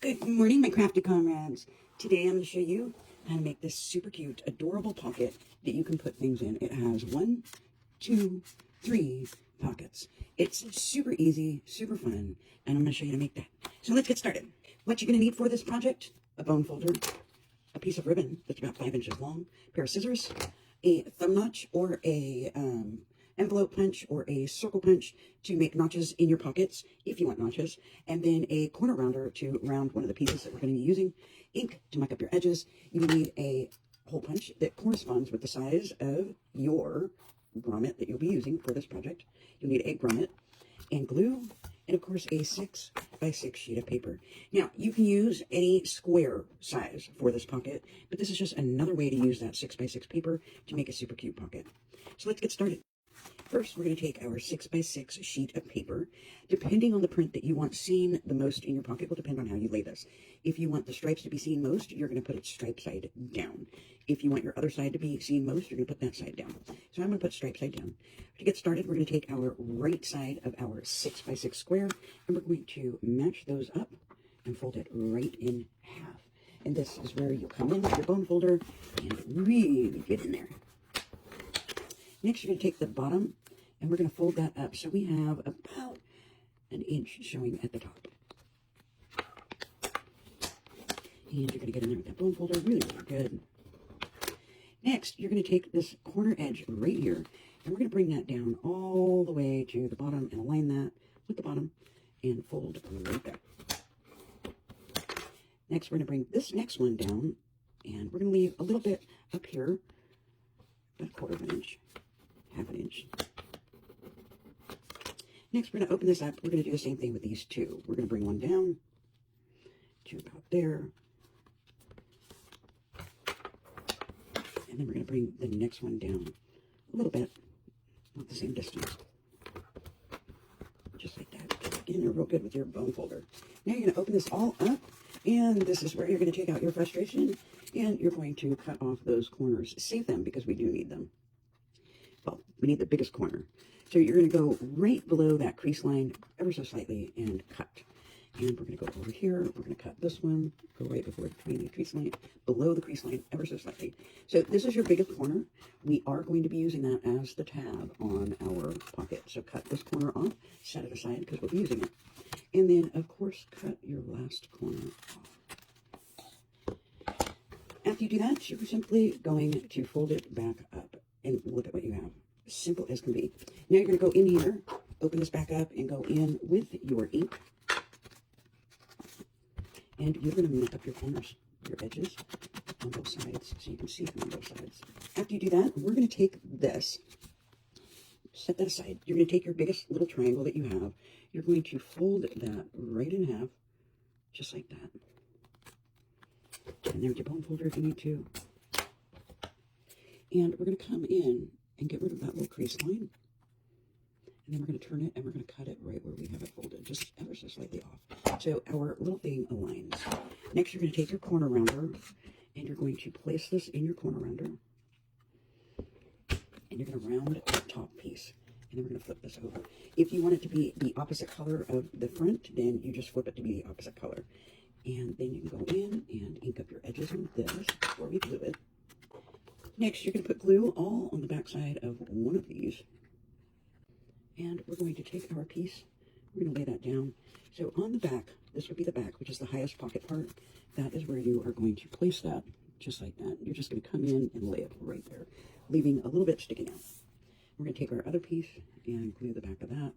Good morning, my crafty comrades. Today I'm going to show you how to make this super cute, adorable pocket that you can put things in. It has 1, 2, 3 pockets. It's super easy, super fun, and I'm going to show you how to make that. So let's get started. What you're going to need for this project: a bone folder, a piece of ribbon that's about 5 inches long, a pair of scissors, a thumb notch or a envelope punch or a circle punch to make notches in your pockets if you want notches, and then a corner rounder to round one of the pieces that we're going to be using, ink to muck up your edges. You will need a hole punch that corresponds with the size of your grommet that you'll be using for this project. You'll need a grommet and glue, and of course a 6 by 6 sheet of paper. Now you can use any square size for this pocket, but this is just another way to use that 6 by 6 paper to make a super cute pocket. So let's get started. First, we're going to take our 6 by 6 sheet of paper. Depending on the print that you want seen the most in your pocket will depend on how you lay this. If you want the stripes to be seen most, you're going to put it stripe side down. If you want your other side to be seen most, you're going to put that side down. So I'm going to put stripe side down. To get started, we're going to take our right side of our 6 by 6 square, and we're going to match those up and fold it right in half. And this is where you'll come in with your bone folder and really get in there. Next, you're going to take the bottom, and we're going to fold that up so we have about 1 inch showing at the top. And you're going to get in there with that bone folder really, really good. Next, you're going to take this corner edge right here, and we're going to bring that down all the way to the bottom and align that with the bottom and fold right there. Next, we're going to bring this next one down, and we're going to leave a little bit up here, about 1/4 inch. 1/2 inch. Next, we're going to open this up. We're going to do the same thing with these two. We're going to bring one down to about there. And then we're going to bring the next one down a little bit, not the same distance. Just like that. Get in there real good with your bone folder. Now you're going to open this all up, and this is where you're going to take out your frustration, and you're going to cut off those corners. Save them because we do need them. Well, we need the biggest corner. So you're going to go right below that crease line ever so slightly and cut. And we're going to go over here. We're going to cut this one, go right between the crease line, below the crease line ever so slightly. So this is your biggest corner. We are going to be using that as the tab on our pocket. So cut this corner off, set it aside because we'll be using it. And then, of course, cut your last corner off. After you do that, you're simply going to fold it back up. And look at what you have. Simple as can be. Now you're going to go in here, open this back up, and go in with your ink. And you're going to make up your corners, your edges on both sides, so you can see them on both sides. After you do that, we're going to take this, set that aside. You're going to take your biggest little triangle that you have. You're going to fold that right in half, just like that. And there's your bone folder if you need to. And we're going to come in and get rid of that little crease line. And then we're going to turn it, and we're going to cut it right where we have it folded, just ever so slightly off. So our little thing aligns. Next, you're going to take your corner rounder, and you're going to place this in your corner rounder. And you're going to round the top piece. And then we're going to flip this over. If you want it to be the opposite color of the front, then you just flip it to be the opposite color. And then you can go in and ink up your edges with this before we glue it. Next, you're going to put glue all on the back side of one of these. And we're going to take our piece, we're going to lay that down. So on the back, this would be the back, which is the highest pocket part. That is where you are going to place that, just like that. You're just going to come in and lay it right there, leaving a little bit sticking out. We're going to take our other piece and glue the back of that.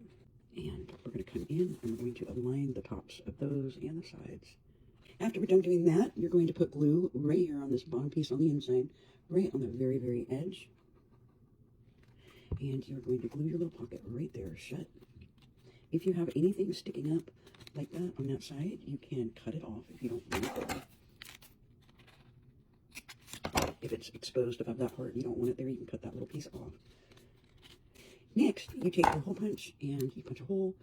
And we're going to come in, and we're going to align the tops of those and the sides. After we're done doing that, you're going to put glue right here on this bottom piece on the inside, right on the very, very edge. And you're going to glue your little pocket right there shut. If you have anything sticking up like that on that side, you can cut it off if you don't want it there. If it's exposed above that part, you don't want it there, you can cut that little piece off. Next, you take your hole punch and you punch a hole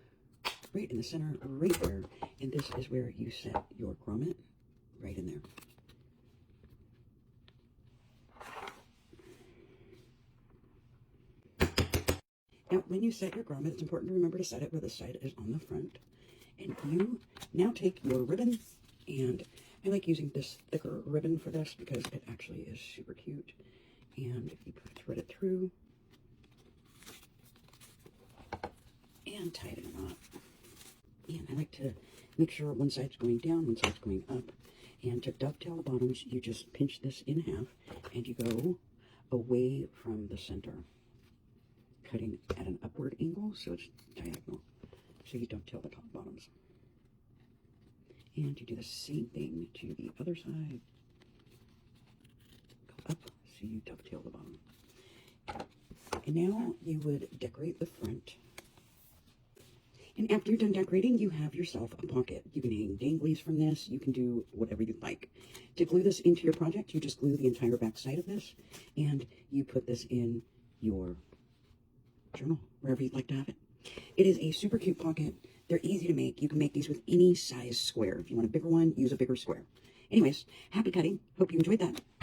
right in the center, right there. And this is where you set your grommet, right in there. Now, when you set your grommet, it's important to remember to set it where the side is on the front. And you now take your ribbon And I like using this thicker ribbon for this because it actually is super cute. And you thread it through and tie it in a knot. And I like to make sure one side's going down, one side's going up. And to dovetail the bottoms, you just pinch this in half and you go away from the center, cutting at an upward angle so it's diagonal. So you dovetail the top bottoms. And you do the same thing to the other side. Go up so you dovetail the bottom. And now you would decorate the front. And after you're done decorating, you have yourself a pocket. You can hang danglies from this. You can do whatever you'd like. To glue this into your project, you just glue the entire back side of this, and you put this in your journal, wherever you'd like to have it. It is a super cute pocket. They're easy to make. You can make these with any size square. If you want a bigger one, use a bigger square. Anyways, happy cutting. Hope you enjoyed that.